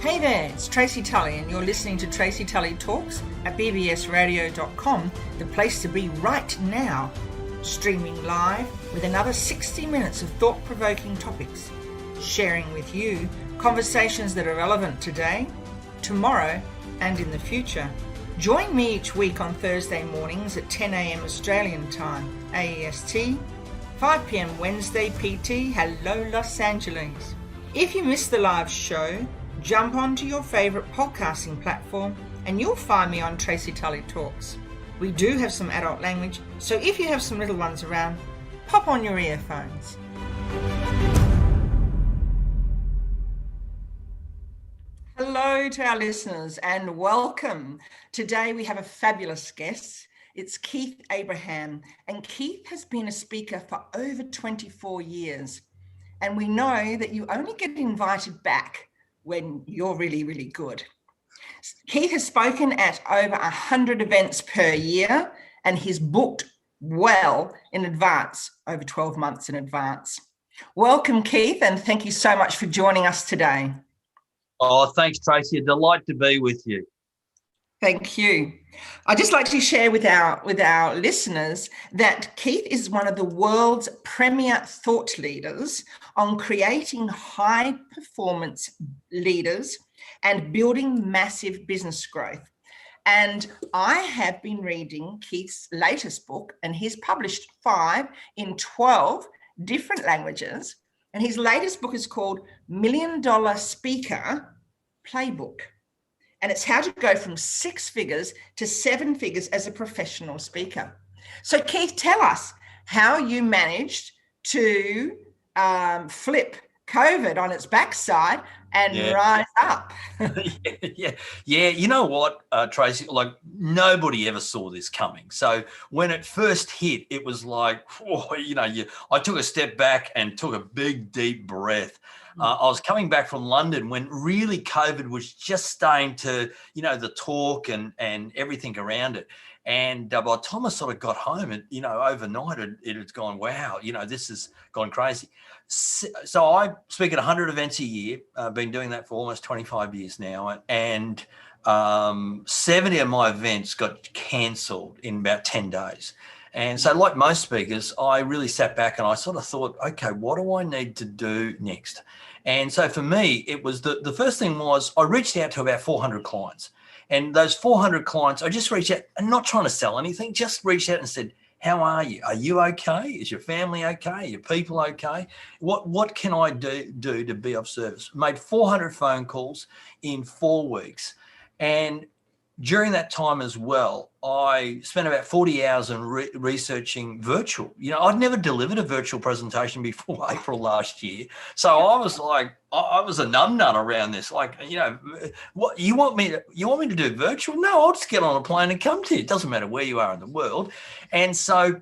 Hey there, it's Tracy Tully and you're listening to Tracy Tully Talks at bbsradio.com, the place to be right now. Streaming live with another 60 minutes of thought-provoking topics. Sharing with you conversations that are relevant today, tomorrow and in the future. Join me each week on Thursday mornings at 10 a.m. Australian time, AEST, 5 p.m. Wednesday PT. Hello, Los Angeles. If you missed the live show, jump onto your favorite podcasting platform and you'll find me on Tracy Tully Talks. We do have some adult language, so if you have some little ones around, pop on your earphones. Hello to our listeners and welcome. Today we have a fabulous guest. It's Keith Abraham, and Keith has been a speaker for over 24 years. And we know that you only get invited back when you're really, really good. Keith has spoken at over 100 events per year, and he's booked well in advance, over 12 months in advance. Welcome, Keith, and thank you so much for joining us today. Oh, thanks, Tracy. A delight to be with you. Thank you. I'd just like to share with our listeners that Keith is one of the world's premier thought leaders on creating high performance leaders and building massive business growth. And I have been reading Keith's latest book, and he's published 5 in 12 different languages. And his latest book is called $1 Million Speaker Playbook. And it's how to go from 6 figures to 7 figures as a professional speaker. So Keith, tell us how you managed to flip COVID on its backside and rise up. Yeah. You know what, Tracy, like nobody ever saw this coming. So when it first hit, it was like, I took a step back and took a big, deep breath. I was coming back from London when really COVID was just starting to, the talk and everything around it. And by the time I sort of got home, overnight it had gone, wow, this has gone crazy. So I speak at 100 events a year. I've been doing that for almost 25 years now. And 70 of my events got cancelled in about 10 days. And so like most speakers, I really sat back and I sort of thought, okay, what do I need to do next? And so for me, it was the first thing was I reached out to about 400 clients. And those 400 clients, I just reached out and not trying to sell anything, just reached out and said, how are you? Are you okay? Is your family okay? Are your people okay? What can I do to be of service? Made 400 phone calls in 4 weeks. And during that time as well, I spent about 40 hours in researching virtual. I'd never delivered a virtual presentation before April last year. So I was like, I was a numbnut around this. Like, what you want me to do virtual? No, I'll just get on a plane and come to you. It doesn't matter where you are in the world. And so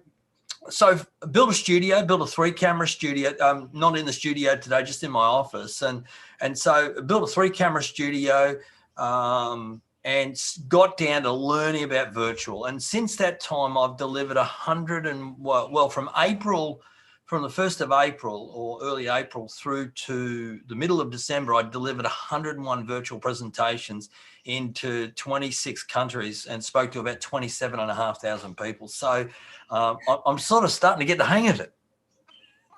built a studio, built a 3-camera studio, not in the studio today, just in my office. And so built a 3-camera studio, and got down to learning about virtual. And since that time, I've delivered from the 1st of April or early April through to the middle of December, I delivered 101 virtual presentations into 26 countries and spoke to about 27,500 people. So I'm sort of starting to get the hang of it.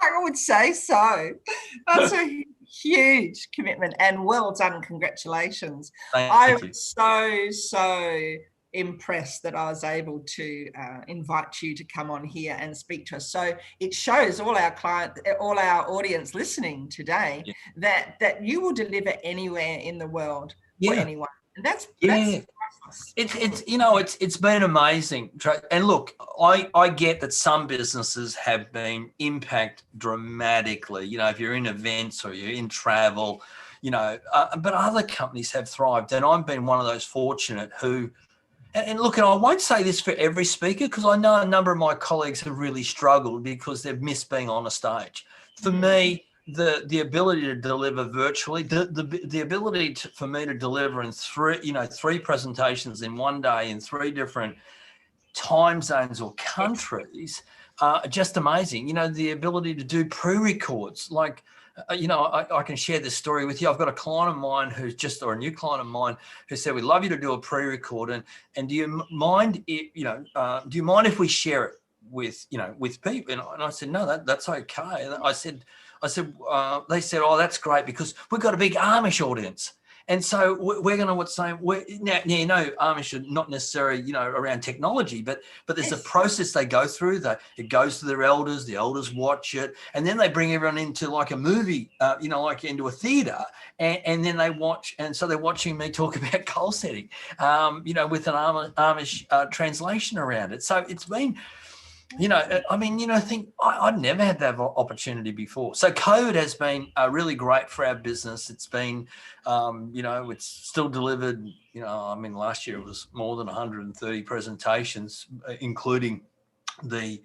I would say so. That's a huge commitment and well done. Congratulations. I was so impressed that I was able to invite you to come on here and speak to us. So it shows all our audience listening today that you will deliver anywhere in the world for anyone. And that's it's been amazing. And look, I get that some businesses have been impacted dramatically. If you're in events or you're in travel, but other companies have thrived. And I've been one of those fortunate who, and look, and I won't say this for every speaker because I know a number of my colleagues have really struggled because they've missed being on a stage. For me, the ability to deliver virtually, the ability for me to deliver in 3 presentations in one day in 3 different time zones or countries, just amazing. The ability to do pre-records, like I can share this story with you. I've got a client of mine or a new client of mine who said, we'd love you to do a pre-record, and do you mind if we share it with people? And I said, no, that's okay. And I said, they said, oh, that's great, because we've got a big Amish audience. And so we're going to Amish are not necessarily, around technology, but there's a process they go through. It goes to their elders, the elders watch it, and then they bring everyone into like a movie, like into a theater, and then they watch. And so they're watching me talk about goal setting, with an Amish translation around it. So it's been, I'd never had that opportunity before. So COVID has been really great for our business. It's been, it's still delivered, last year it was more than 130 presentations, including the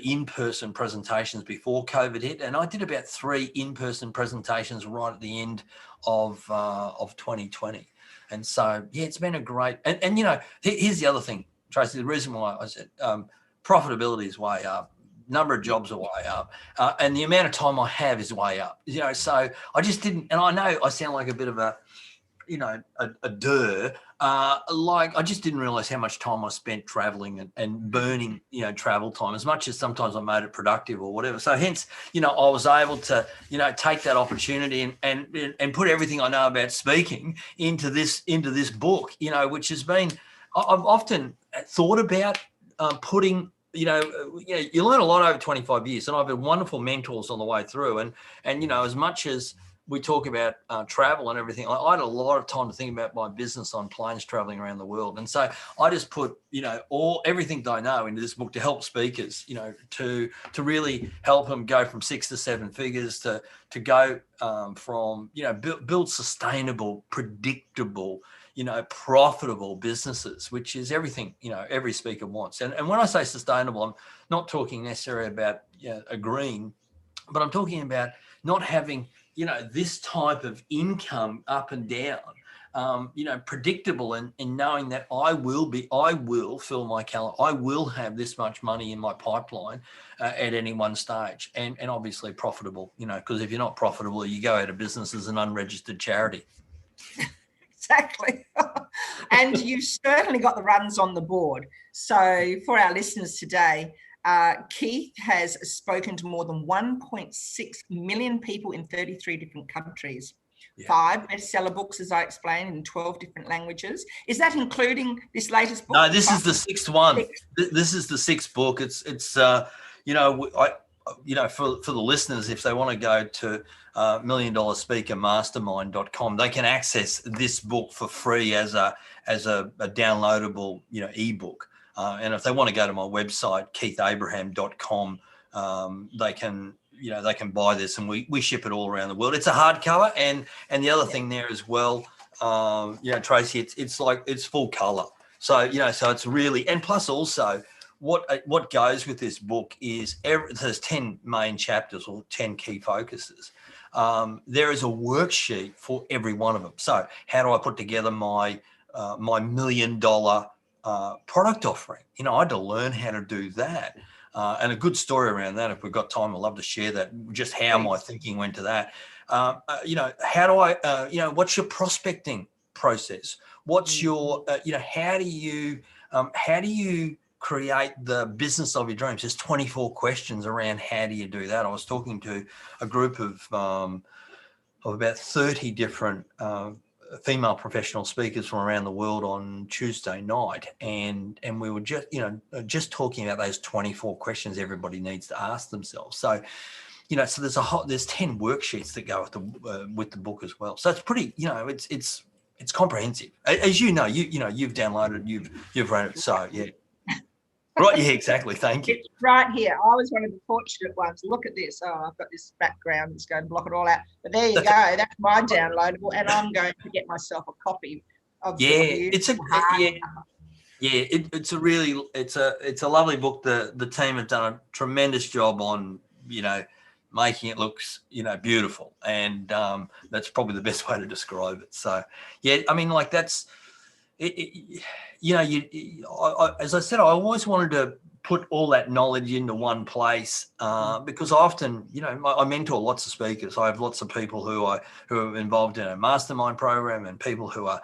in-person presentations before COVID hit. And I did about 3 in-person presentations right at the end of 2020. And so, yeah, it's been a great, and here's the other thing, Tracy, the reason why I said, profitability is way up, number of jobs are way up, and the amount of time I have is way up. So I just didn't, and I know I sound like a bit of a I just didn't realize how much time I spent traveling and burning, travel time, as much as sometimes I made it productive or whatever. So hence, I was able to, take that opportunity and put everything I know about speaking into this book, which has been, I've often thought about putting, you learn a lot over 25 years, and I've had wonderful mentors on the way through. And as much as we talk about travel and everything, I had a lot of time to think about my business on planes traveling around the world. And so I just put, everything that I know into this book to help speakers, to really help them go from 6 to 7 figures, to go from, build sustainable, predictable, profitable businesses, which is everything, every speaker wants. And when I say sustainable, I'm not talking necessarily about a green, but I'm talking about not having, this type of income up and down, predictable, and knowing that I will fill my calendar. I will have this much money in my pipeline at any one stage, and obviously profitable, because if you're not profitable, you go out of business as an unregistered charity. Exactly. And you've certainly got the runs on the board. So for our listeners today, Keith has spoken to more than 1.6 million people in 33 different countries. Yeah. 5 bestseller books, as I explained, in 12 different languages. Is that including this latest book? No, this is the 6th one. This is the 6th book. It's for the listeners, if they want to go to $1,000,000speakermastermind.com, they can access this book for free as a downloadable, ebook. And if they want to go to my website, keithabraham.com, they can buy this, and we ship it all around the world. It's a hardcover, and the other thing there as well, Tracy, it's full color. So, so it's really, and plus also what goes with this book is there's 10 main chapters or 10 key focuses. There is a worksheet for every one of them. So how do I put together my $1 million product offering? I had to learn how to do that. And a good story around that, if we've got time, I'd love to share that, just how my thinking went to that. How do I, what's your prospecting process? What's your, how do you create the business of your dreams? There's 24 questions around how do you do that. I was talking to a group of about 30 different female professional speakers from around the world on Tuesday night, and we were just talking about those 24 questions everybody needs to ask themselves. So so there's 10 worksheets that go with the book as well. So it's pretty, it's comprehensive, as you've downloaded, you've read it. So yeah. Right, yeah, exactly. Thank you. It's right here. I was one of the fortunate ones. Look at this. Oh, I've got this background that's going to block it all out. But there you go. That's my downloadable, and I'm going to get myself a copy of it's a lovely book. The team have done a tremendous job on making it look beautiful, and that's probably the best way to describe it. So yeah, I mean, that's you know, as I said, I always wanted to put all that knowledge into one place because often, you know, I mentor lots of speakers. I have lots of people who are involved in a mastermind program, and people who are,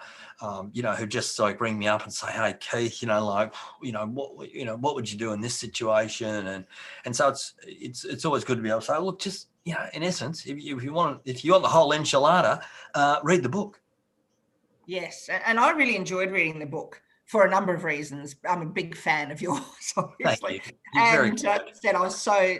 you know, who just like ring me up and say, "Hey, Keith, you know, like, what would you do in this situation?" And so it's always good to be able to say, "Look, just, you know, in essence, if you want the whole enchilada, read the book." Yes, and I really enjoyed reading the book for a number of reasons. I'm a big fan of yours, Thank obviously, you. You're very and kind. said I was so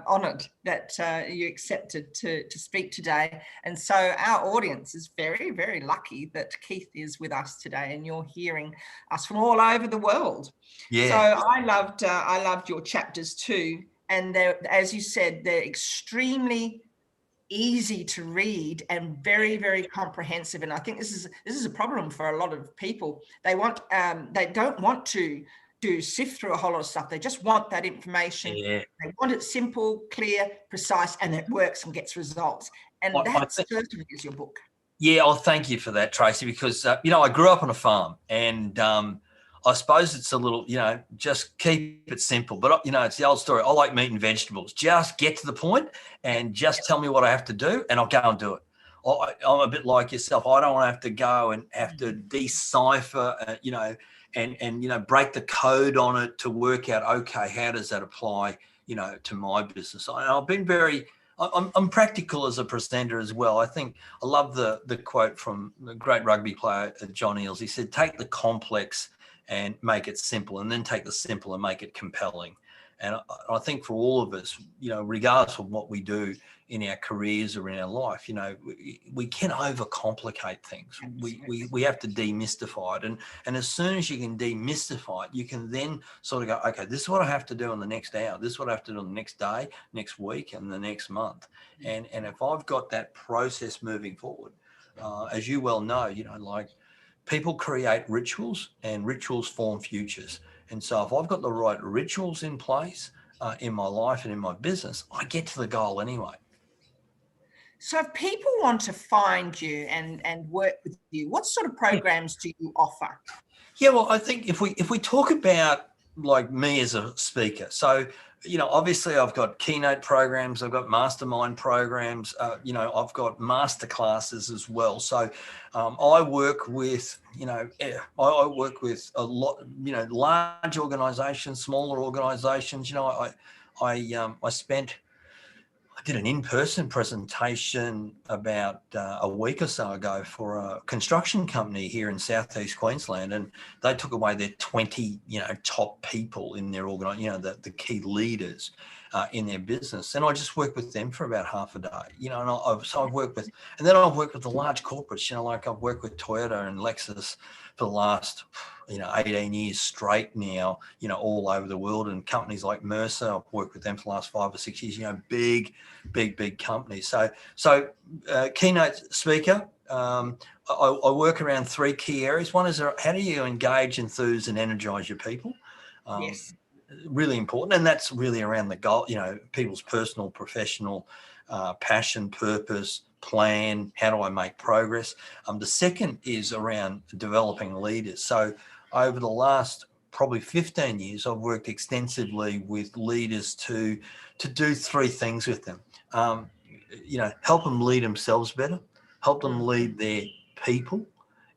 honoured that you accepted to speak today. And so our audience is very, very lucky that Keith is with us today, and you're hearing us from all over the world. So Yeah. I loved your chapters too, and they're, as you said, they're extremely easy to read and very, very comprehensive. And I think this is a problem for a lot of people. They don't want to sift through a whole lot of stuff. They just want that information. Yeah. They want it simple, clear, precise, and it works and gets results. And I that think, certainly is your book. yeah, thank you for that, Tracy, because, you know, I grew up on a farm, and I suppose it's a little, you know, just keep it simple. But, you know, it's the old story. I like meat and vegetables. Just get to the point and just tell me what I have to do, and I'll go and do it. I'm a bit like yourself. I don't want to have to go and have to decipher, you know, and, you know, break the code on it to work out, okay, how does that apply, you know, to my business? I've been I'm practical as a presenter as well. I think I love the quote from the great rugby player, John Eales. He said, take the complex and make it simple, and then take the simple and make it compelling. And I think for all of us, you know, regardless of what we do in our careers or in our life, you know, we can overcomplicate things. We have to demystify it. And as soon as you can demystify it, you can then sort of go, okay, this is what I have to do in the next hour. This is what I have to do in the next day, next week, and the next month. And if I've got that process moving forward, as you well know, you know, like, people create rituals, and rituals form futures. And so if I've got the right rituals in place in my life and in my business, I get to the goal anyway. So if people want to find you and work with you, what sort of programs do you offer? Yeah, well, I think if we talk about like me as a speaker, so, you know, obviously I've got keynote programs, I've got mastermind programs, you know, I've got master classes as well. So I work with, you know, I work with a lot, you know, large organizations, smaller organizations. You know, I did an in-person presentation about a week or so ago for a construction company here in Southeast Queensland, and they took away their 20, you know, top people in their organization, you know, the key leaders in their business, and I just worked with them for about half a day, you know, and I've worked with, and then I've worked with the large corporates, you know, like I've worked with Toyota and Lexus for the last, you know, 18 years straight now, you know, all over the world, and companies like Mercer, I've worked with them for the last 5 or 6 years, you know, big companies. So keynote speaker, I work around 3 key areas. One is, how do you engage, enthuse, and energize your people? Yes. Really important, and that's really around the goal, you know, people's personal, professional, passion, purpose, plan. How do I make progress? The second is around developing leaders. So over the last probably 15 years, I've worked extensively with leaders to do 3 things with them. You know, help them lead themselves better, help them lead their people,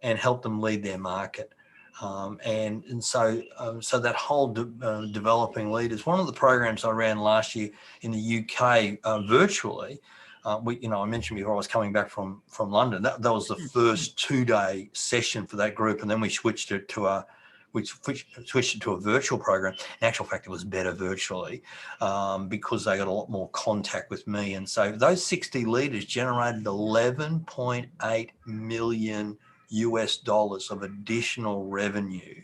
and help them lead their market. So that whole developing leaders. One of the programs I ran last year in the UK virtually. You know, I mentioned before I was coming back from London. That was the first 2-day session for that group, and then we switched it to a virtual program. In actual fact, it was better virtually because they got a lot more contact with me. And so those 60 leaders generated 11.8 million US dollars of additional revenue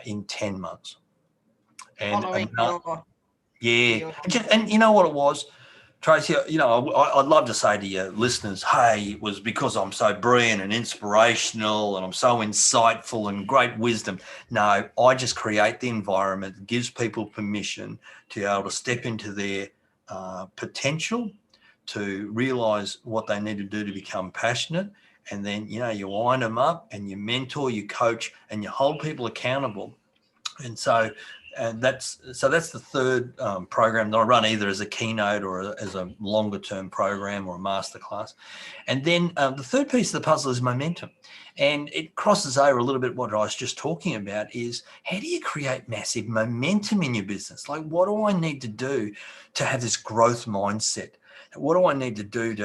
in 10 months. And Following yeah, your and you know what it was, Tracy, you know, I'd love to say to your listeners, hey, it was because I'm so brilliant and inspirational and I'm so insightful and great wisdom. No, I just create the environment that gives people permission to be able to step into their potential, to realize what they need to do to become passionate, And then, you wind them up and you mentor, you coach, and you hold people accountable. And so that's the third program that I run, either as a keynote or as a longer term program or a masterclass. And then the third piece of the puzzle is momentum. And it crosses over a little bit what I was just talking about is, how do you create massive momentum in your business? Like, what do I need to do to have this growth mindset? What do I need to do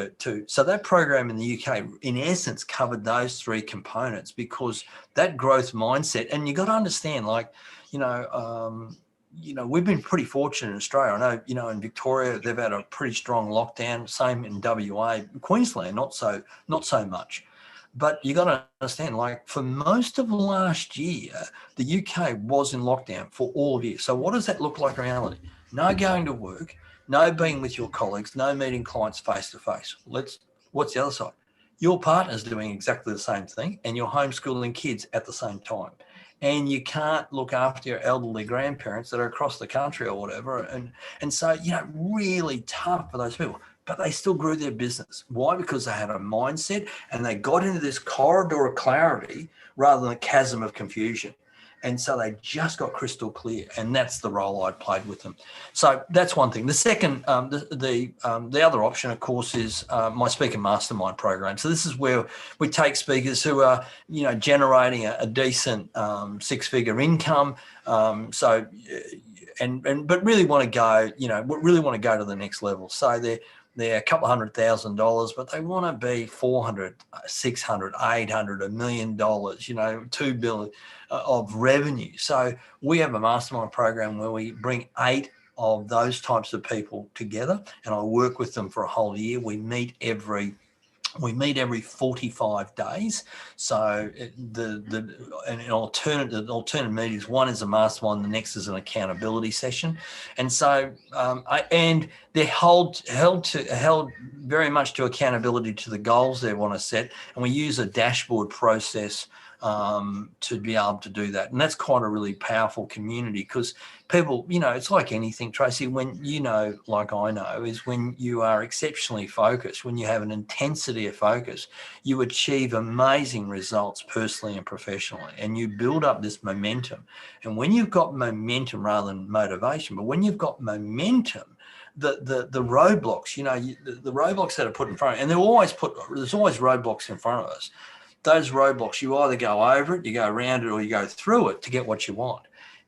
so that program in the UK, in essence, covered those three components, because that growth mindset, and you got to understand, like, we've been pretty fortunate in Australia. I know, in Victoria, they've had a pretty strong lockdown. Same in WA, Queensland, not so much. But you got to understand, like, for most of last year, the UK was in lockdown for all of year. So what does that look like in reality? No going to work, no being with your colleagues, no meeting clients face to face. What's the other side? Your partner's doing exactly the same thing, and you're homeschooling kids at the same time. And you can't look after your elderly grandparents that are across the country or whatever. And so, really tough for those people. But they still grew their business. Why? Because they had a mindset and they got into this corridor of clarity rather than a chasm of confusion. And so they just got crystal clear, and that's the role I played with them. So that's one thing. The second, the other option, of course, is my Speaker Mastermind program. So this is where we take speakers who are, generating a decent six-figure income. But really want to go, really want to go to the next level. So they're a couple $100,000, but they want to be 400, 600, 800, $1 million, $2 billion of revenue. So we have a mastermind program where we bring 8 of those types of people together, and I work with them for a whole year. We meet every 45 days. So the alternative meetings, one is a mastermind, the next is an accountability session. And so and they're held very much to accountability to the goals they want to set. And we use a dashboard process to be able to do that. And that's quite a really powerful community, because people, it's like anything, Tracy, when like I know, is when you are exceptionally focused, when you have an intensity of focus, you achieve amazing results personally and professionally, and you build up this momentum. And when you've got momentum rather than motivation, but when you've got momentum, the roadblocks, the roadblocks that are put in front, and there's always roadblocks in front of us. Those roadblocks, you either go over it, you go around it, or you go through it to get what you want.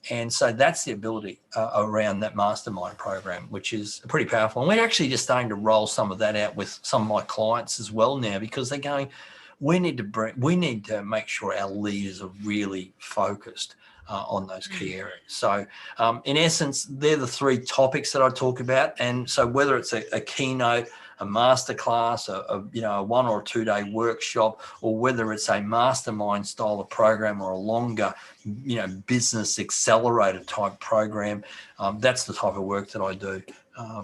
And so that's the ability around that mastermind program, which is pretty powerful. And we're actually just starting to roll some of that out with some of my clients as well now, because they're going, we need to make sure our leaders are really focused on those key areas. So in essence, they're the 3 topics that I talk about. And so whether it's a keynote, a masterclass, a 1 or 2 day workshop, or whether it's a mastermind style of program or a longer, business accelerator type program, that's the type of work that I do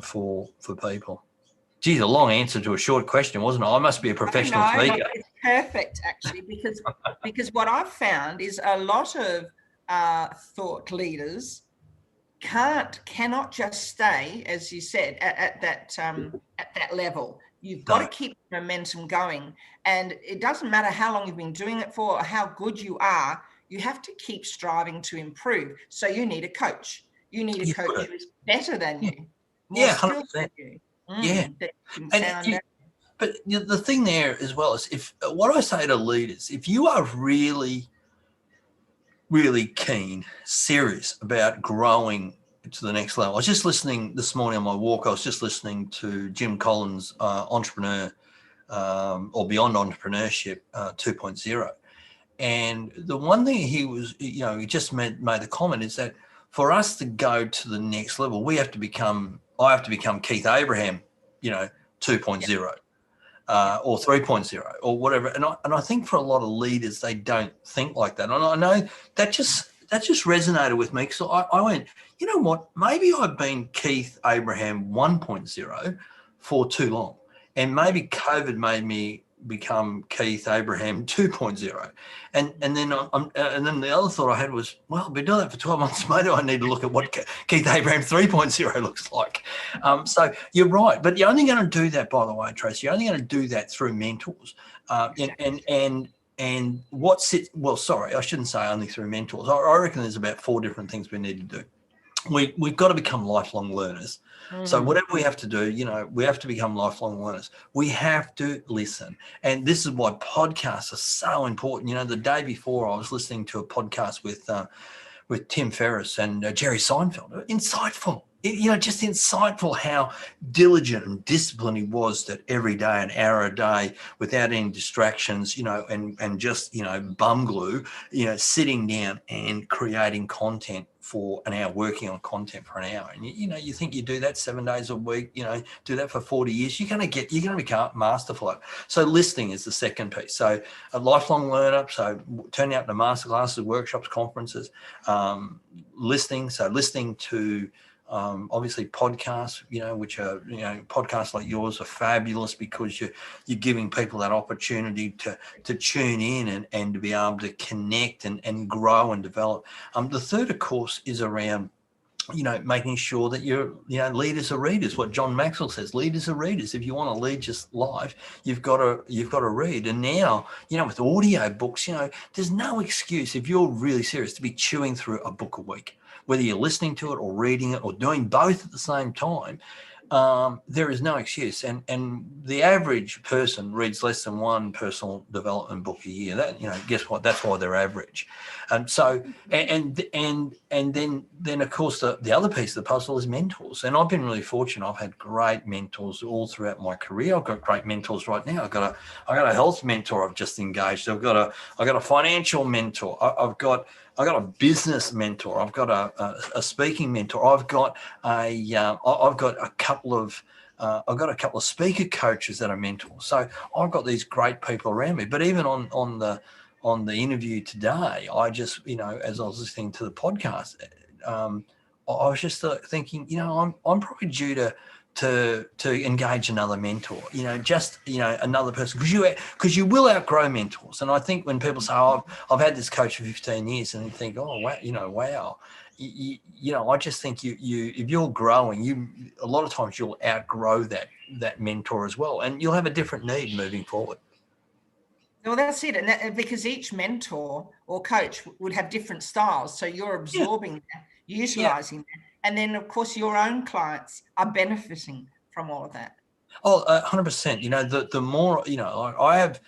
for people. Geez, a long answer to a short question, wasn't it? I must be a professional speaker. No, it's perfect, actually, because what I've found is a lot of thought leaders cannot just stay, as you said, at that level. You've got to keep momentum going, and it doesn't matter how long you've been doing it for or how good you are. You have to keep striving to improve. So you need a coach. You need a coach who is better than you, more skilled than you. But the thing there as well is, if what I say to leaders, if you are really, really keen, serious about growing to the next level. I was just listening this morning on my walk. I was just listening to Jim Collins' Entrepreneur or Beyond Entrepreneurship 2.0. And the one thing he just made the comment is that for us to go to the next level, I have to become Keith Abraham, 2.0. Or 3.0 or whatever. And I think for a lot of leaders, they don't think like that. And I know that just resonated with me, because I went, you know what, maybe I've been Keith Abraham 1.0 for too long. And maybe COVID made me become Keith Abraham 2.0. And then the other thought I had was, well, I've been doing that for 12 months. Maybe I need to look at what Keith Abraham 3.0 looks like. So you're right. But you're only going to do that, by the way, Tracy, you're only going to do that through mentors. And what's it? Well, sorry, I shouldn't say only through mentors. I reckon there's about 4 different things we need to do. We've got to become lifelong learners. So whatever we have to do, we have to become lifelong learners. We have to listen. And this is why podcasts are so important. The day before I was listening to a podcast with Tim Ferriss and Jerry Seinfeld. Insightful. Just insightful how diligent and disciplined he was, that every day, an hour a day, without any distractions, and just, bum glue, sitting down and creating content for an hour, working on content for an hour. And, you think you do that 7 days a week, do that for 40 years, you're going to become masterful at it. So listening is the second piece. So a lifelong learner, so turning out to masterclasses, workshops, conferences, listening. So listening to, obviously podcasts, which are, podcasts like yours are fabulous because you're giving people that opportunity to tune in and to be able to connect and grow and develop. The third, of course, is around, making sure that you're, leaders are readers. What John Maxwell says, leaders are readers. If you want to lead your life, you've got to read. And now, with audio books, there's no excuse if you're really serious to be chewing through a book a week, whether you're listening to it or reading it or doing both at the same time. There is no excuse. And the average person reads less than one personal development book a year. That, guess what? That's why they're average. So, and then of course the other piece of the puzzle is mentors. And I've been really fortunate. I've had great mentors all throughout my career. I've got great mentors right now. I got a health mentor I've just engaged. I got a financial mentor. I've got a business mentor. I've got a speaking mentor. I've got a couple of speaker coaches that are mentors. So I've got these great people around me. But even on the interview today, I just, as I was listening to the podcast, I was just thinking, I'm probably due to engage another mentor, another person, because you will outgrow mentors. And I think when people say, I've had this coach for 15 years, and you think, oh, wow, wow. I just think you if you're growing, a lot of times you'll outgrow that mentor as well, and you'll have a different need moving forward. Well, that's it. And because each mentor or coach would have different styles. So you're absorbing that, utilizing that. And then, of course, your own clients are benefiting from all of that. Oh, 100%. The more, I have,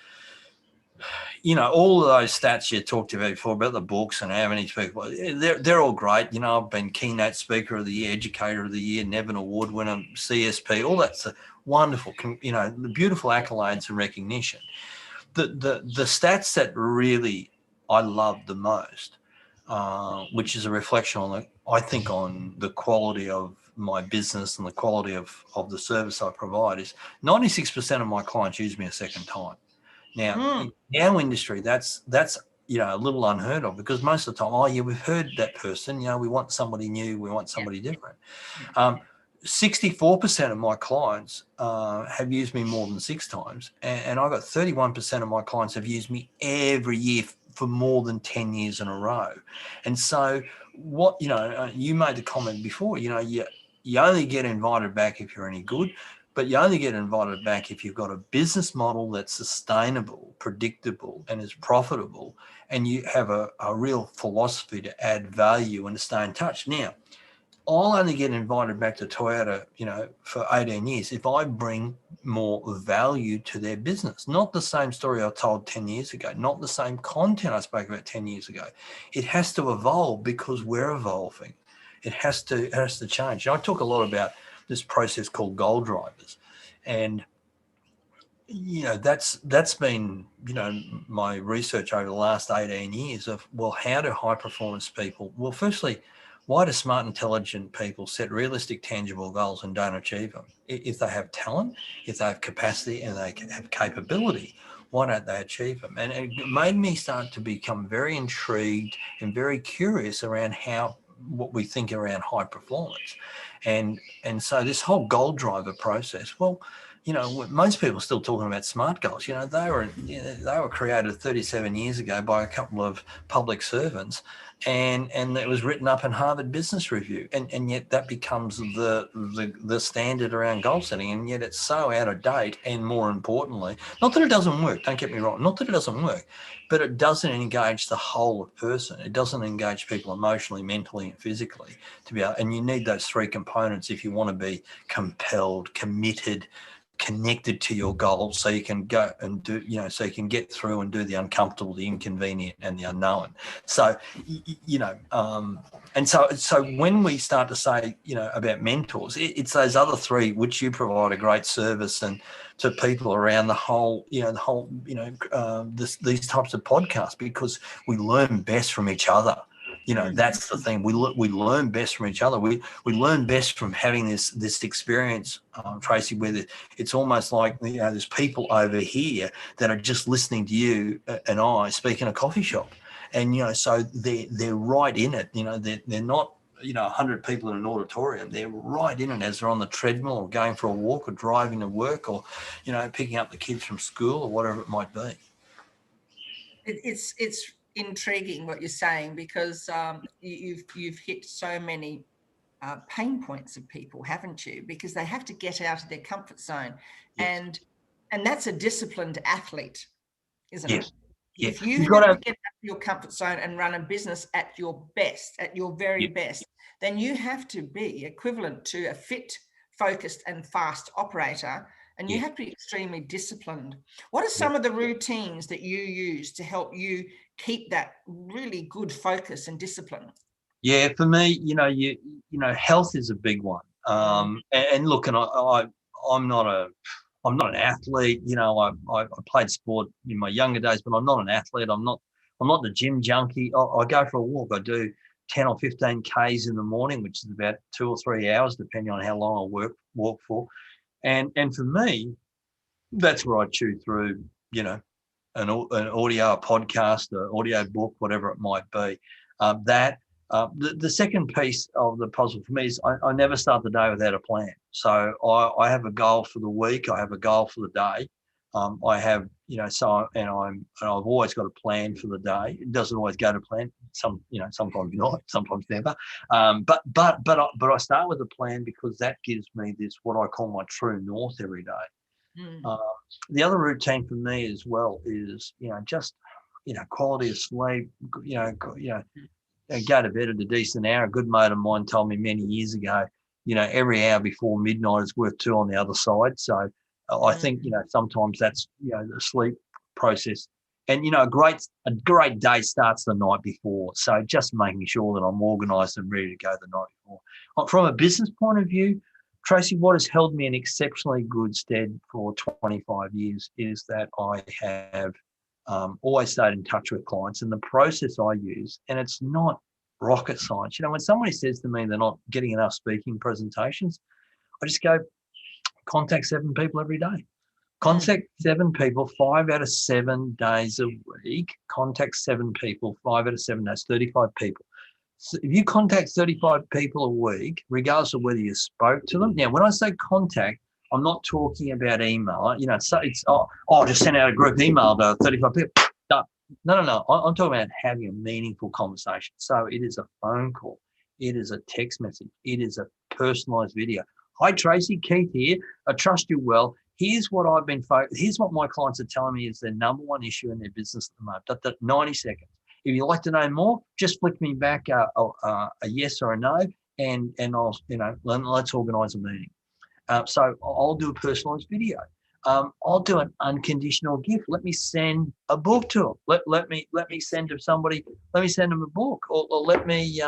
all of those stats you talked about before about the books and how many people, they're all great. I've been keynote speaker of the year, educator of the year, Nevin Award winner, CSP, all that's wonderful, the beautiful accolades and recognition. The stats that really I love the most, which is a reflection on the quality of my business and the quality of the service I provide, is 96% of my clients use me a second time. Now, in our industry, that's a little unheard of, because most of the time, we've heard that person, we want somebody new, we want somebody different. 64% of my clients have used me more than 6 times, and I've got 31% of my clients have used me every year for more than 10 years in a row. And so what, you made the comment before, you only get invited back if you're any good, but you only get invited back if you've got a business model that's sustainable, predictable, and is profitable, and you have a real philosophy to add value and to stay in touch. Now, I'll only get invited back to Toyota, for 18 years if I bring more value to their business. Not the same story I told 10 years ago, not the same content I spoke about 10 years ago. It has to evolve because we're evolving. It has to change. And I talk a lot about this process called goal drivers. And, that's been, my research over the last 18 years of, well, how do high performance people, well, firstly, why do smart, intelligent people set realistic, tangible goals and don't achieve them? If they have talent, if they have capacity and they have capability, why don't they achieve them? And it made me start to become very intrigued and very curious around what we think around high performance. And so this whole goal driver process, well, most people are still talking about SMART goals. They were created 37 years ago by a couple of public servants, and it was written up in Harvard Business Review, and yet that becomes the standard around goal setting, and yet it's so out of date. And more importantly, not that it doesn't work. Don't get me wrong. Not that it doesn't work, but it doesn't engage the whole of person. It doesn't engage people emotionally, mentally, and physically to be able. And you need those three components if you want to be compelled, committed, connected to your goals, so you can go and do, so you can get through and do the uncomfortable, the inconvenient, and the unknown. So, and so when we start to say, about mentors, it's those other three which you provide a great service and to people around the whole, these types of podcasts, because we learn best from each other. That's the thing. We learn best from each other. We learn best from having this experience, Tracy, where it's almost like, there's people over here that are just listening to you and I speak in a coffee shop, and so they're right in it. They're not 100 people in an auditorium. They're right in it as they're on the treadmill or going for a walk or driving to work or picking up the kids from school or whatever it might be. It's intriguing what you're saying, because you've hit so many pain points of people, haven't you? Because they have to get out of their comfort zone. Yes. And that's a disciplined athlete, isn't it? Yeah. If you have to get out of your comfort zone and run a business at your best, at your very best, then you have to be equivalent to a fit, focused and fast operator, and you have to be extremely disciplined. What are some of the routines that you use to help you keep that really good focus and discipline? Yeah, for me, health is a big one. And look, and I'm not an athlete. I played sport in my younger days, but I'm not an athlete. I'm not the gym junkie. I go for a walk. I do 10 or 15 Ks in the morning, which is about 2 or 3 hours, depending on how long I walk for. And for me, that's where I chew through, an audio, a podcast, an audio book, whatever it might be. The second piece of the puzzle for me is I never start the day without a plan. So I have a goal for the week. I have a goal for the day. I have, I've always got a plan for the day. It doesn't always go to plan. Sometimes not, sometimes never. But I start with a plan because that gives me this, what I call my true north every day. The other routine for me as well is, just, quality of sleep, go to bed at a decent hour. A good mate of mine told me many years ago, every hour before midnight is worth 2 on the other side. So I think, sometimes that's, the sleep process. And, a great day starts the night before. So just making sure that I'm organised and ready to go the night before. From a business point of view, Tracy, what has held me in exceptionally good stead for 25 years is that I have always stayed in touch with clients, and the process I use, and it's not rocket science. When somebody says to me they're not getting enough speaking presentations, I just go, contact 7 people every day. Contact 7 people 5 out of 7 days a week. Contact 7 people 5 out of 7 days, 35 people. So if you contact 35 people a week, regardless of whether you spoke to them. Now, when I say contact, I'm not talking about email. Just send out a group email to 35 people. No. I'm talking about having a meaningful conversation. So it is a phone call. It is a text message. It is a personalized video. Hi, Tracy, Keith here. I trust you well. Here's what I've been here's what my clients are telling me is their number one issue in their business at the moment. That 90 seconds. If you'd like to know more, just flick me back a yes or a no, and I'll, let's organise a meeting. So I'll do a personalised video. I'll do an unconditional gift. Let me send a book to them. Let me send to somebody. Let me send them a book, or let me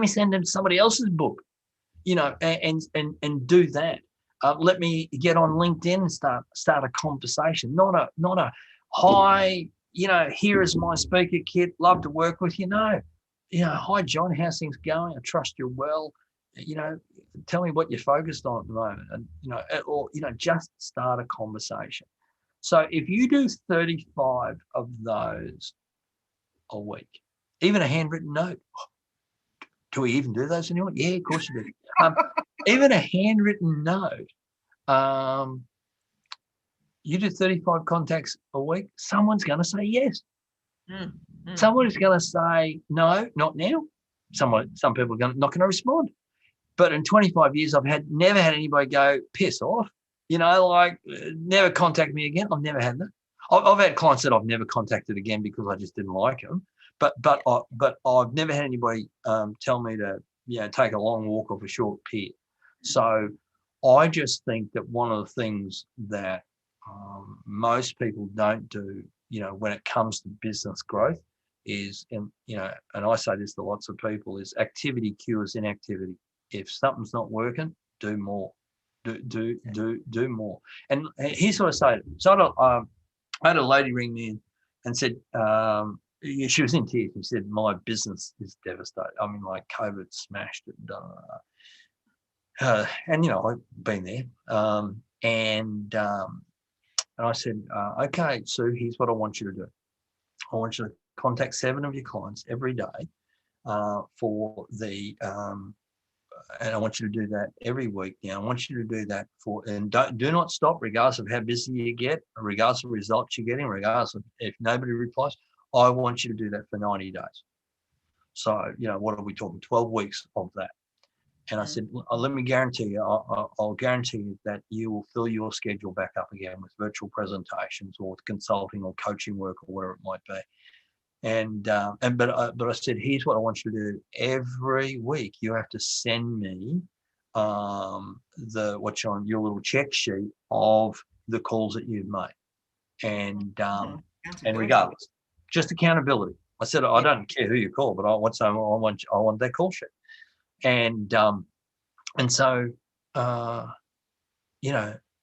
send them somebody else's book. And do that. Let me get on LinkedIn and start a conversation. Not a hi. Here is my speaker kit. Love to work with you. No. Hi John, how's things going? I trust you're well. Tell me what you're focused on at the moment, and just start a conversation. So if you do 35 of those a week, even a handwritten note. Do we even do those anymore? Yeah, of course you do. Even a handwritten note you do 35 contacts a week, someone's going to say yes. Mm. Someone's going to say no, not now. Some people are not going to respond. But in 25 years, I've never had anybody go piss off, never contact me again. I've never had that. I've had clients that I've never contacted again because I just didn't like them. But I've never had anybody tell me to take a long walk off a short pier. So I just think that one of the things that most people don't do, when it comes to business growth, is, and I say this to lots of people, is activity cures inactivity. If something's not working, do more. Do more. And here's what I say. So I had a lady ring me in and said, she was in tears. She said, my business is devastated. I mean, like COVID smashed it. And I've been there. And I said, okay, Sue, here's what I want you to do. I want you to contact 7 of your clients every day for the and I want you to do that every week. Now, I want you to do that and do not stop, regardless of how busy you get, regardless of results you're getting, regardless of if nobody replies. I want you to do that for 90 days. So, what are we talking? 12 weeks of that. And I said, let me guarantee you, I'll guarantee you that you will fill your schedule back up again with virtual presentations or with consulting or coaching work or whatever it might be. But I said, here's what I want you to do. Every week you have to send me what's on your little check sheet of the calls that you've made, and regardless, just accountability. I said, I don't care who you call, but I want that call sheet, and so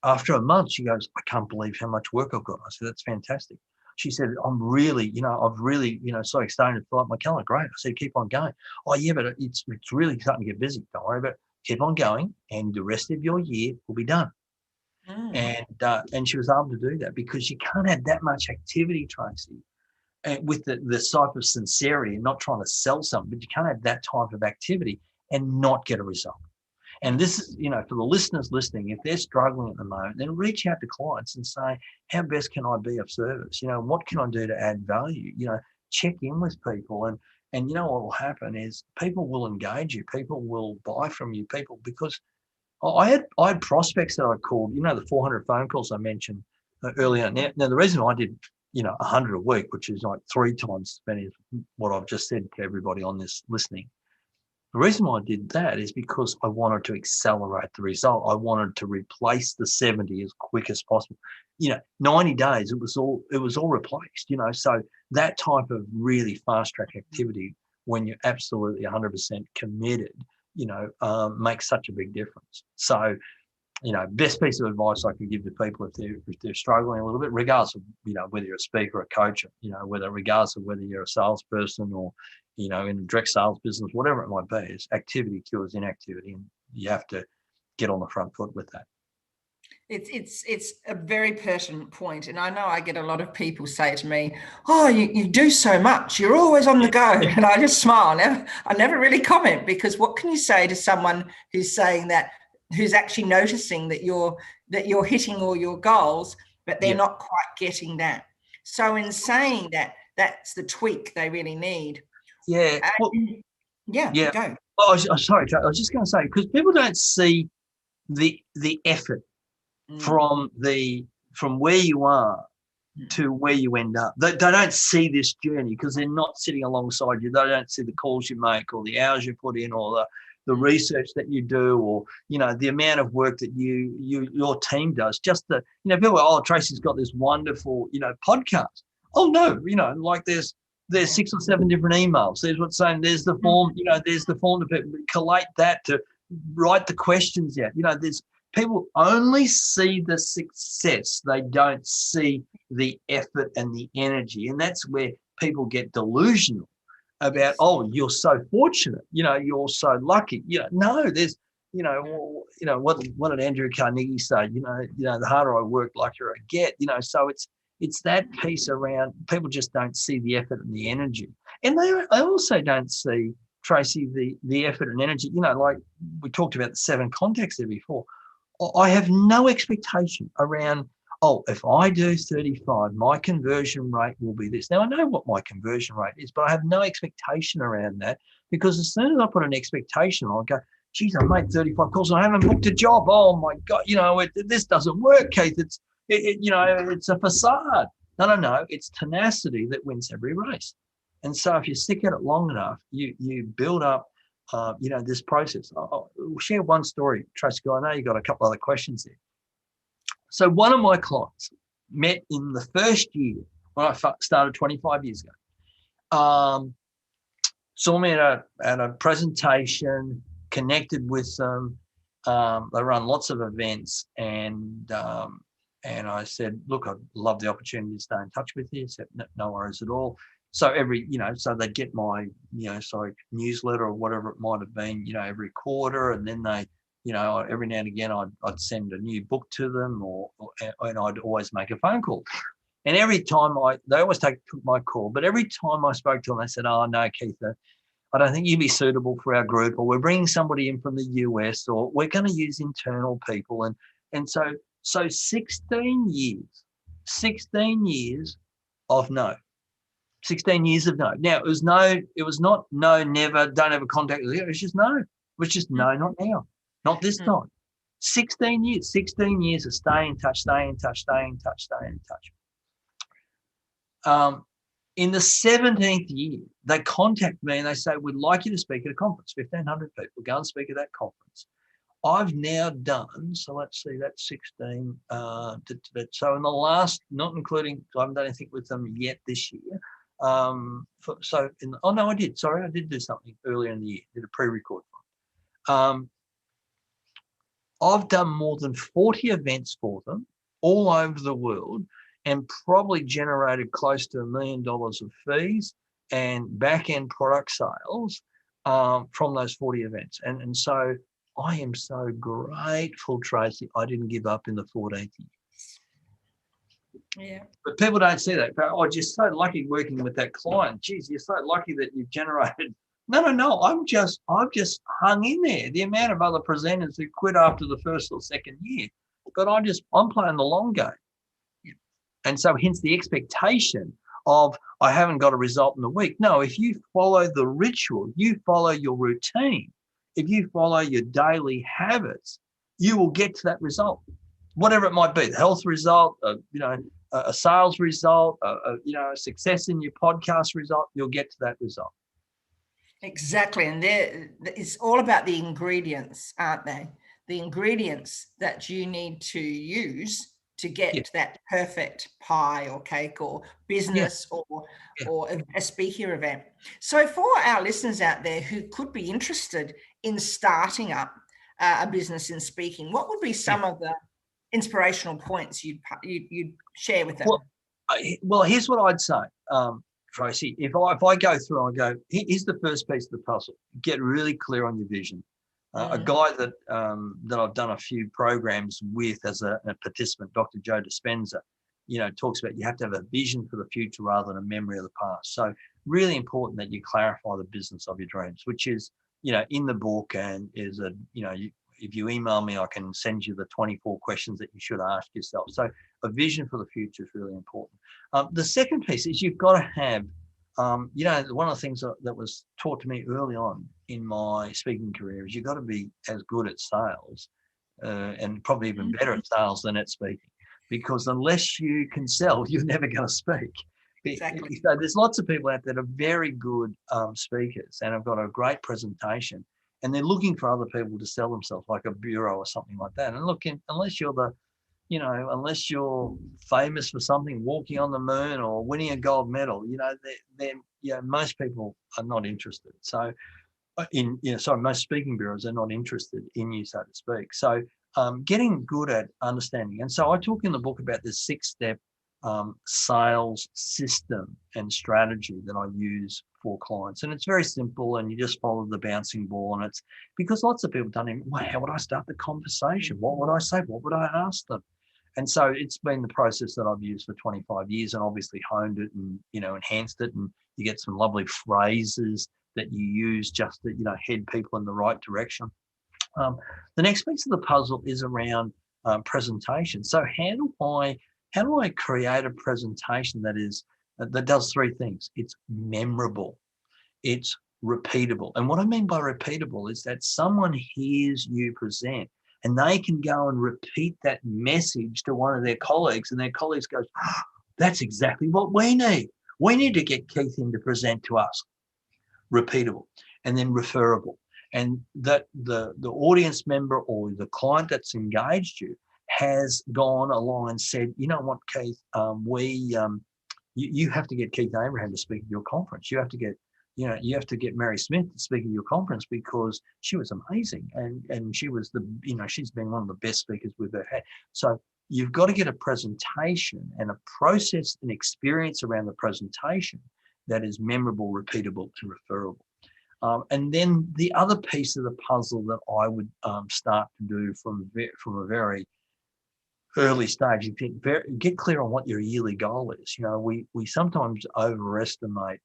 after a month, she goes, I can't believe how much work I've got. I said, that's fantastic. She said, I'm really, I've really, starting to fill up my calendar. Great. I said, keep on going. Oh, yeah, but it's really starting to get busy. Don't worry about it. Keep on going, and the rest of your year will be done. And she was able to do that because you can't have that much activity, Tracy, and with the type of sincerity and not trying to sell something, but you can't have that type of activity and not get a result. And this is, for the listeners listening, if they're struggling at the moment, then reach out to clients and say, how best can I be of service? What can I do to add value? Check in with people. And what will happen is people will engage you. People will buy from you. Because I had prospects that I called, the 400 phone calls I mentioned earlier. Now, the reason I did, 100 a week, which is like 3 times as many as what I've just said to everybody on this listening. The reason why I did that is because I wanted to accelerate the result. I wanted to replace the 70 as quick as possible. 90 days, it was all replaced, so that type of really fast track activity, when you're absolutely 100% committed, makes such a big difference. So, best piece of advice I can give to people if they're struggling a little bit, regardless of, whether you're a speaker or a coach, regardless of whether you're a salesperson or, in a direct sales business, whatever it might be, is activity cures inactivity, and you have to get on the front foot with that. It's a very pertinent point. And I know I get a lot of people say to me, oh, you do so much. You're always on the go. And I just smile. I never really comment, because what can you say to someone who's saying that, who's actually noticing that you're hitting all your goals, but they're not quite getting that. So in saying that, that's the tweak they really need. Yeah. Go. Oh, sorry, I was just going to say, because people don't see the effort from where you are to where you end up. They don't see this journey because they're not sitting alongside you. They don't see the calls you make or the hours you put in or the research that you do, or the amount of work that your team does. Just people go, oh, Tracy's got this wonderful podcast. Oh no, like there's 6 or 7 different emails. There's what's saying. There's the form. There's the form to collate that, to write the questions out. There's people only see the success. They don't see the effort and the energy, and that's where people get delusional about, oh, you're so fortunate, you're so lucky. No, there's, what did Andrew Carnegie say? The harder I work, luckier I get. So it's that piece around, people just don't see the effort and the energy, and they also don't see, Tracy, the effort and energy. Like we talked about the 7 contacts there before. I have no expectation around. oh, if I do 35, my conversion rate will be this. Now, I know what my conversion rate is, but I have no expectation around that, because as soon as I put an expectation, I'll go, geez, I made 35 calls and I haven't booked a job. Oh my God, this doesn't work, Keith. It's a facade. No. It's tenacity that wins every race. And so if you stick at it long enough, you build up, this process. I'll share one story, Tracy. I know you got a couple other questions there. So one of my clients met in the first year when I started 25 years ago. Saw me at a presentation, connected with them. They run lots of events, and I said, look, I'd love the opportunity to stay in touch with you. He said, no worries at all. So so they'd get my, newsletter or whatever it might have been, every quarter, and then they, every now and again I'd send a new book to them, and I'd always make a phone call. And every time they always took my call, but every time I spoke to them, they said, oh no, Keith, I don't think you'd be suitable for our group, or we're bringing somebody in from the US, or we're going to use internal people. And so 16 years of no. 16 years of no. Now, it was not no, never, don't ever contact with you. It was just no. It was just no, not now, not this time. 16 years of staying in touch. In the 17th year, they contact me and they say, we'd like you to speak at a conference, 1,500 people, go and speak at that conference. I've now done, so let's see, that's 16. So in the last, not including, I haven't done anything with them yet this year. I did. Sorry, I did do something earlier in the year, did a pre-record. I've done more than 40 events for them all over the world, and probably generated close to $1 million of fees and back-end product sales from those 40 events. And so I am so grateful, Tracy, I didn't give up in the 14th year. Yeah. But people don't see that. Oh, you're so lucky working with that client. Geez, you're so lucky that you've generated. No. I've just hung in there. The amount of other presenters who quit after the first or second year. But I'm playing the long game. And so hence the expectation of I haven't got a result in a week. No, if you follow the ritual, you follow your routine, if you follow your daily habits, you will get to that result, whatever it might be, the health result, a sales result, a success in your podcast result, you'll get to that result. Exactly. And it's all about the ingredients, aren't they? The ingredients that you need to use to get that perfect pie or cake or business or a speaker event. So for our listeners out there who could be interested in starting up a business in speaking, what would be some of the inspirational points you'd share with them? Well, here's what I'd say, Tracy. If I go through, I go, here's the first piece of the puzzle. Get really clear on your vision. A guy that I've done a few programs with as a participant, Dr. Joe Dispenza, talks about you have to have a vision for the future rather than a memory of the past. So really important that you clarify the business of your dreams, which is, in the book, and is if you email me, I can send you the 24 questions that you should ask yourself. So a vision for the future is really important. The second piece is you've got to have, one of the things that was taught to me early on in my speaking career is you've got to be as good at sales and probably even better at sales than at speaking, because unless you can sell, you're never going to speak. Exactly. So there's lots of people out there that are very good speakers and have got a great presentation, and they're looking for other people to sell themselves, like a bureau or something like that. And look, unless you're famous for something, walking on the moon or winning a gold medal, most people are not interested. So most speaking bureaus are not interested in you, so to speak. So getting good at understanding. And so I talk in the book about this 6-step sales system and strategy that I use for clients. And it's very simple, and you just follow the bouncing ball. And it's because lots of people don't even, how would I start the conversation? What would I say? What would I ask them? And so it's been the process that I've used for 25 years, and obviously honed it and, enhanced it. And you get some lovely phrases that you use just to, head people in the right direction. The next piece of the puzzle is around presentation. So how do I create a presentation that does three things? It's memorable, it's repeatable. And what I mean by repeatable is that someone hears you present and they can go and repeat that message to one of their colleagues, and their colleagues goes, oh, that's exactly what we need. We need to get Keith in to present to us. Repeatable. And then referable. And that the audience member or the client that's engaged you has gone along and said, you know what, Keith, you have to get Keith Abraham to speak at your conference. You have to get Mary Smith to speak at your conference because she was amazing, and she was she's been one of the best speakers we've ever had. So you've got to get a presentation and a process and experience around the presentation that is memorable, repeatable, and referable. And then the other piece of the puzzle that I would start to do from a very early stage, get clear on what your yearly goal is. We sometimes overestimate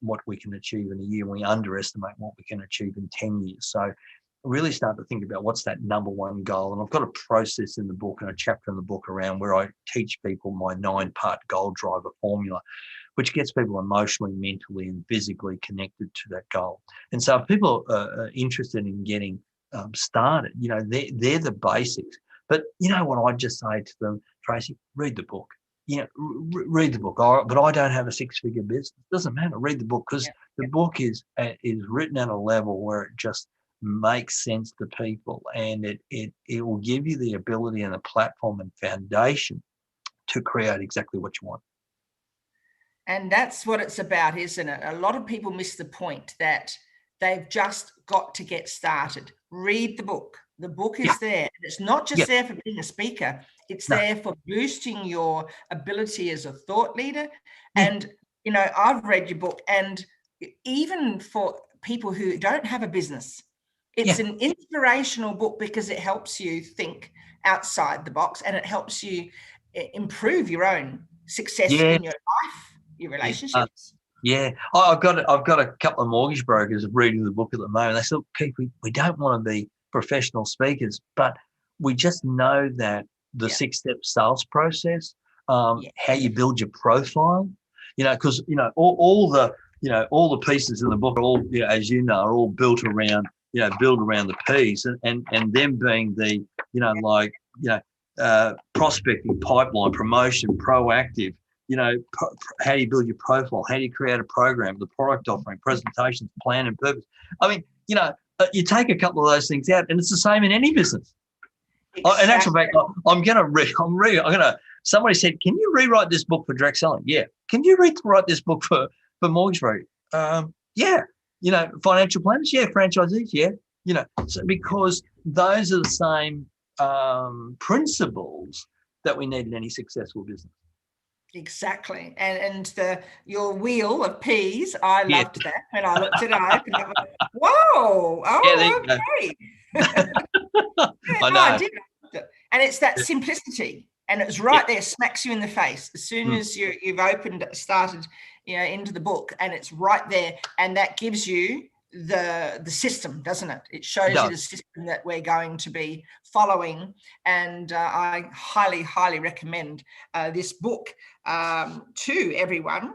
what we can achieve in a year, and we underestimate what we can achieve in 10 years. So really start to think about what's that number one goal. And I've got a process in the book and a chapter in the book around where I teach people my 9-part goal driver formula, which gets people emotionally, mentally, and physically connected to that goal. And so if people are interested in getting started, they're the basics. But you know what I'd just say to them, Tracy, read the book. Read the book. But I don't have a 6-figure business. It doesn't matter. Read the book, because the book is written at a level where it just makes sense to people, and it will give you the ability and a platform and foundation to create exactly what you want. And that's what it's about, isn't it? A lot of people miss the point that they've just got to get started. Read the book. The book is there. And it's not just there for being a speaker. It's there for boosting your ability as a thought leader. And, I've read your book, and even for people who don't have a business, it's an inspirational book because it helps you think outside the box, and it helps you improve your own success in your life, your relationships. I've got a couple of mortgage brokers reading the book at the moment. They said, Keith, we don't want to be professional speakers, but we just know that the 6-step sales process, how you build your profile, because all the pieces in the book are all, as you know, are all built around the P's, and them being the prospecting, pipeline, promotion, proactive. How do you build your profile? How do you create a program, the product offering, presentations, plan, and purpose? I mean, you take a couple of those things out, and it's the same in any business. Exactly. In actual fact, somebody said, can you rewrite this book for direct selling? Yeah. Can you write this book for mortgage broking? Yeah. Financial planners? Yeah. Franchisees? Yeah. So because those are the same principles that we need in any successful business. Exactly. And your wheel of P's, I loved that. When I looked at it, I opened it, whoa, okay. I did. And it's that simplicity. And it's right there, smacks you in the face as soon as you've started, into the book, and it's right there. And that gives you the system, doesn't it? It shows you the system that we're going to be following. And I highly, highly recommend this book to everyone.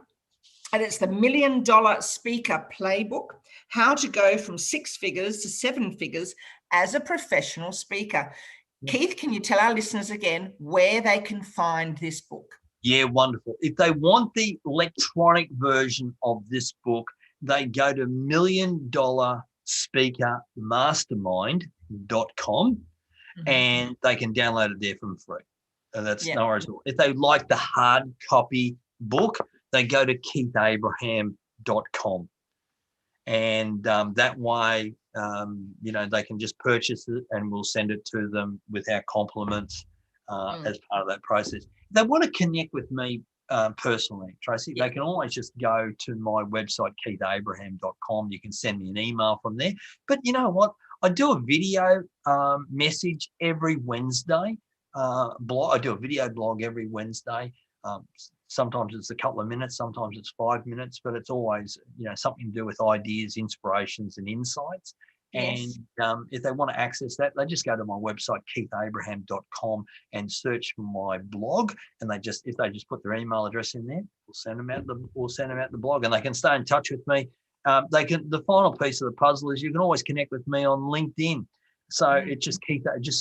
And it's the $1 Million Speaker Playbook: How to Go from 6 Figures to 7 Figures as a Professional Speaker. Keith, can you tell our listeners again where they can find this book? Yeah, wonderful. If they want the electronic version of this book, they go to milliondollarspeakermastermind.com and they can download it there for free. That's no worries at all. If they like the hard copy book, they go to keithabraham.com. And that way, they can just purchase it, and we'll send it to them with our compliments as part of that process. If they want to connect with me personally, Tracy, they can always just go to my website, keithabraham.com. You can send me an email from there. But you know what? I do a video message every Wednesday. I do a video blog every Wednesday. Sometimes it's a couple of minutes, sometimes it's 5 minutes, but it's always, something to do with ideas, inspirations, and insights. Yes. And if they want to access that, they just go to my website, keithabraham.com, and search for my blog. And if they just put their email address in there, we'll send them out the blog, and they can stay in touch with me. The final piece of the puzzle is you can always connect with me on LinkedIn. So it's just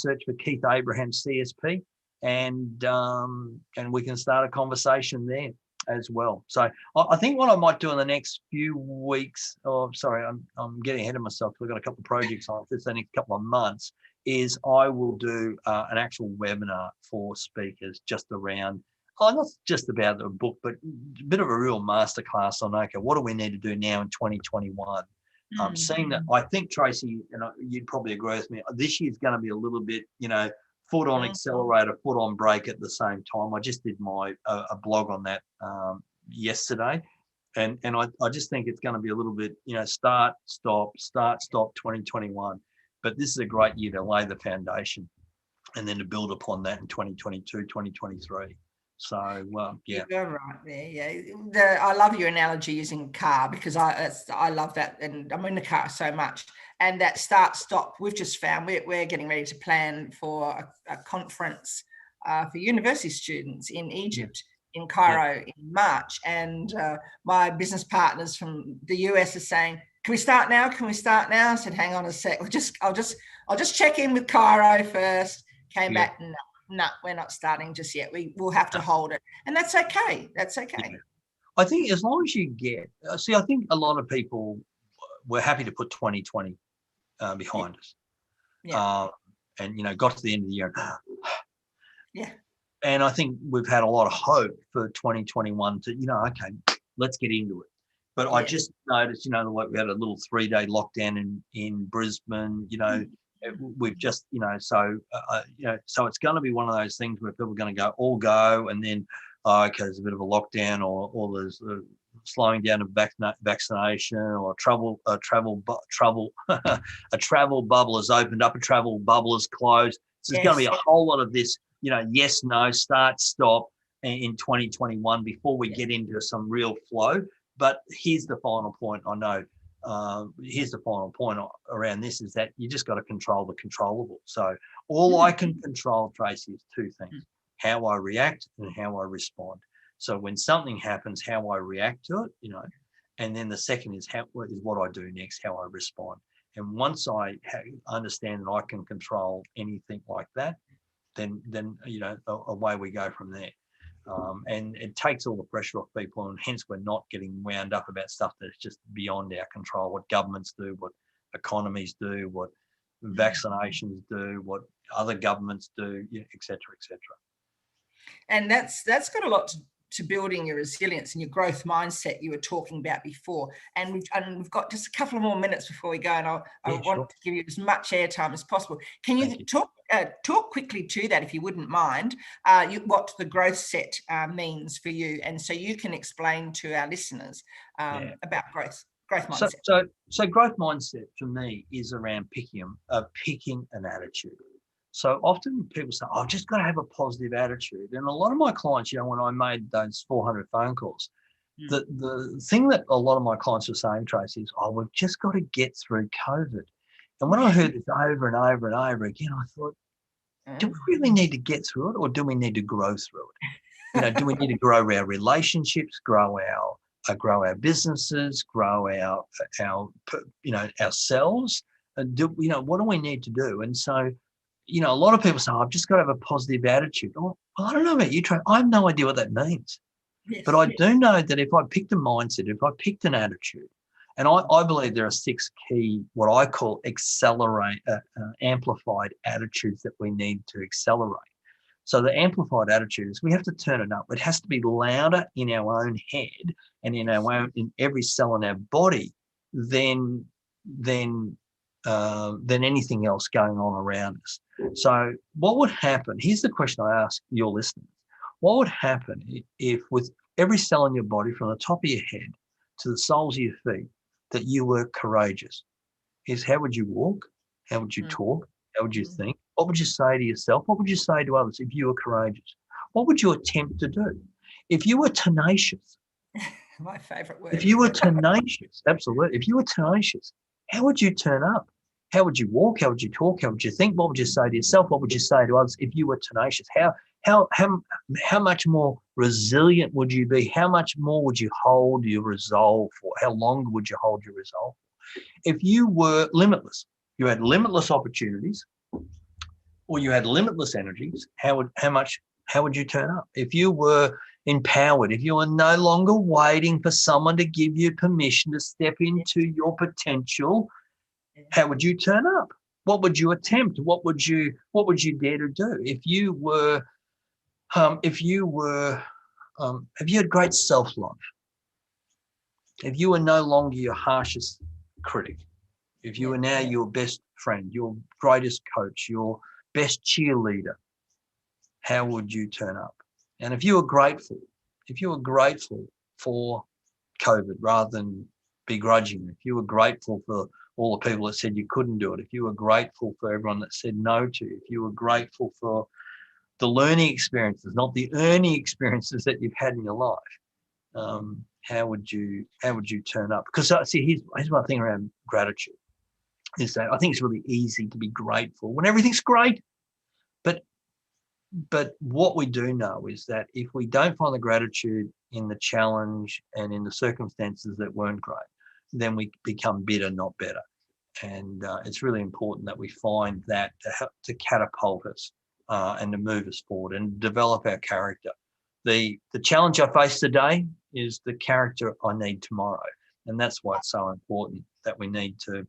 search for Keith Abraham CSP, and we can start a conversation there as well. So I think what I might do in the next few weeks, I'm getting ahead of myself. We've got a couple of projects on this the next couple of months, is I will do an actual webinar for speakers just around, not just about the book, but a bit of a real masterclass on, okay, what do we need to do now in 2021? Seeing that, I think, Tracy, and you'd probably agree with me, this year's going to be a little bit, foot on accelerator, foot on brake at the same time. I just did a blog on that yesterday, and I just think it's going to be a little bit, start, stop 2021. But this is a great year to lay the foundation and then to build upon that in 2022, 2023. So, yeah. You're right there. Yeah. I love your analogy using car, because I love that. And I'm in the car so much. And that start, stop, we've just found we're getting ready to plan for a conference for university students in Egypt, in Cairo, in March. And my business partners from the US are saying, can we start now? Can we start now? I said, hang on a sec. I'll just check in with Cairo first. Came back, no, we're not starting just yet. We'll have to hold it. And that's okay. That's okay. Yeah. I think as long as you I think a lot of people were happy to put 2020 behind us. Yeah. And, got to the end of the year. Yeah. And I think we've had a lot of hope for 2021 to, okay, let's get into it. But I just noticed, like we had a little 3-day lockdown in Brisbane, we've just, so it's going to be one of those things where people are going to go, and then, okay, there's a bit of a lockdown, or there's slowing down of vaccination, or a travel bubble has opened up, a travel bubble is closed. So there's going to be a whole lot of this, yes, no, start, stop in 2021 before we get into some real flow. But here's the final point. I know. Here's the final point around this, is that you just got to control the controllable. So all I can control, Tracy, is two things: how I react and how I respond. So when something happens, how I react to it, and then the second is what I do next, how I respond. And once I understand that I can control anything like that, then away we go from there. And it takes all the pressure off people, and hence we're not getting wound up about stuff that's just beyond our control. What governments do, what economies do, what vaccinations do, what other governments do, et cetera, et cetera. And that's got a lot to building your resilience and your growth mindset you were talking about before. And we've got just a couple of more minutes before we go, and I want to give you as much airtime as possible. Can you talk quickly to that, if you wouldn't mind, what the growth set means for you, and so you can explain to our listeners about growth mindset. So growth mindset for me is around picking an attitude. So often people say, I've just got to have a positive attitude. And a lot of my clients, when I made those 400 phone calls, the thing that a lot of my clients were saying, Tracy, is, we've just got to get through COVID. And when I heard this over and over and over again, I thought, do we really need to get through it, or do we need to grow through it? Do we need to grow our relationships, grow our businesses, grow our ourselves? What do we need to do? And so, a lot of people say, I've just got to have a positive attitude. Well, I don't know about you, Trey. I have no idea what that means. Yes, but I do know that if I picked a mindset, if I picked an attitude, and I believe there are 6 key, what I call amplified attitudes that we need to accelerate. So the amplified attitude is we have to turn it up. It has to be louder in our own head and in every cell in our body than anything else going on around us. So what would happen? Here's the question I ask your listeners. What would happen if with every cell in your body, from the top of your head to the soles of your feet, that you were courageous? How would you walk? How would you talk? How would you think? What would you say to yourself? What would you say to others if you were courageous? What would you attempt to do? If you were tenacious. My favorite word. If you were tenacious, absolutely. If you were tenacious, how would you turn up? How would you walk? How would you talk? How would you think? What would you say to yourself? What would you say to others if you were tenacious? How much more resilient would you be? How much more would you hold your resolve for? How long would you hold your resolve for? If you were limitless, you had limitless opportunities, or you had limitless energies, how would you turn up? If you were empowered, if you were no longer waiting for someone to give you permission to step into your potential, how would you turn up? What would you attempt? What would you dare to do? If you had great self-love, if you were no longer your harshest critic, if you were now your best friend, your greatest coach, your best cheerleader, how would you turn up? And if you were grateful for COVID rather than begrudging, if you were grateful for all the people that said you couldn't do it, if you were grateful for everyone that said no to you, if you were grateful for the learning experiences, not the earning experiences that you've had in your life, how would you turn up? Because see, here's one thing around gratitude, is that I think it's really easy to be grateful when everything's great. But what we do know is that if we don't find the gratitude in the challenge and in the circumstances that weren't great, then we become bitter, not better. And it's really important that we find that to help to catapult us and to move us forward and develop our character. The challenge I face today is the character I need tomorrow. And that's why it's so important that we need to,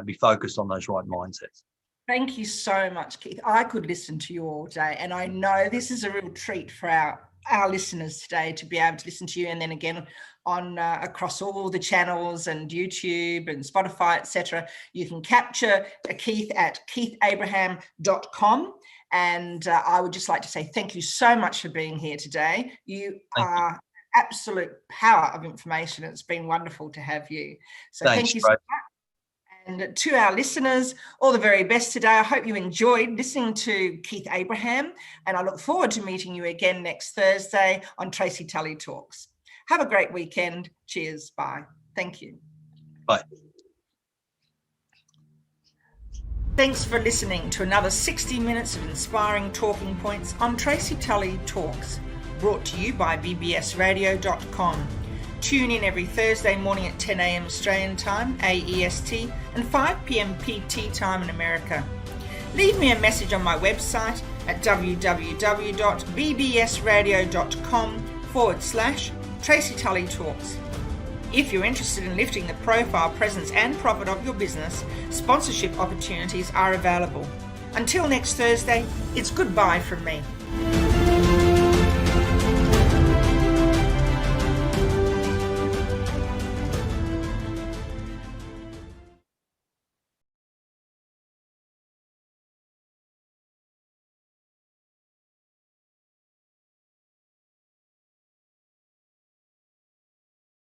be focused on those right mindsets. Thank you so much, Keith. I could listen to you all day, and I know this is a real treat for our listeners today to be able to listen to you, and then again on across all the channels and YouTube and Spotify, etc. You can capture Keith at keithabraham.com. And I would just like to say thank you so much for being here today. You are absolute power of information. It's been wonderful to have you. So Thanks, thank you so much. And to our listeners, all the very best today. I hope you enjoyed listening to Keith Abraham, and I look forward to meeting you again next Thursday on Tracy Tully Talks. Have a great weekend. Cheers. Bye. Thank you. Bye. Thanks for listening to another 60 minutes of inspiring talking points on Tracy Tully Talks, brought to you by bbsradio.com. Tune in every Thursday morning at 10 a.m. Australian time, AEST, and 5 p.m. PT time in America. Leave me a message on my website at www.bbsradio.com/Tracy Tully Talks. If you're interested in lifting the profile, presence, and profit of your business, sponsorship opportunities are available. Until next Thursday, it's goodbye from me.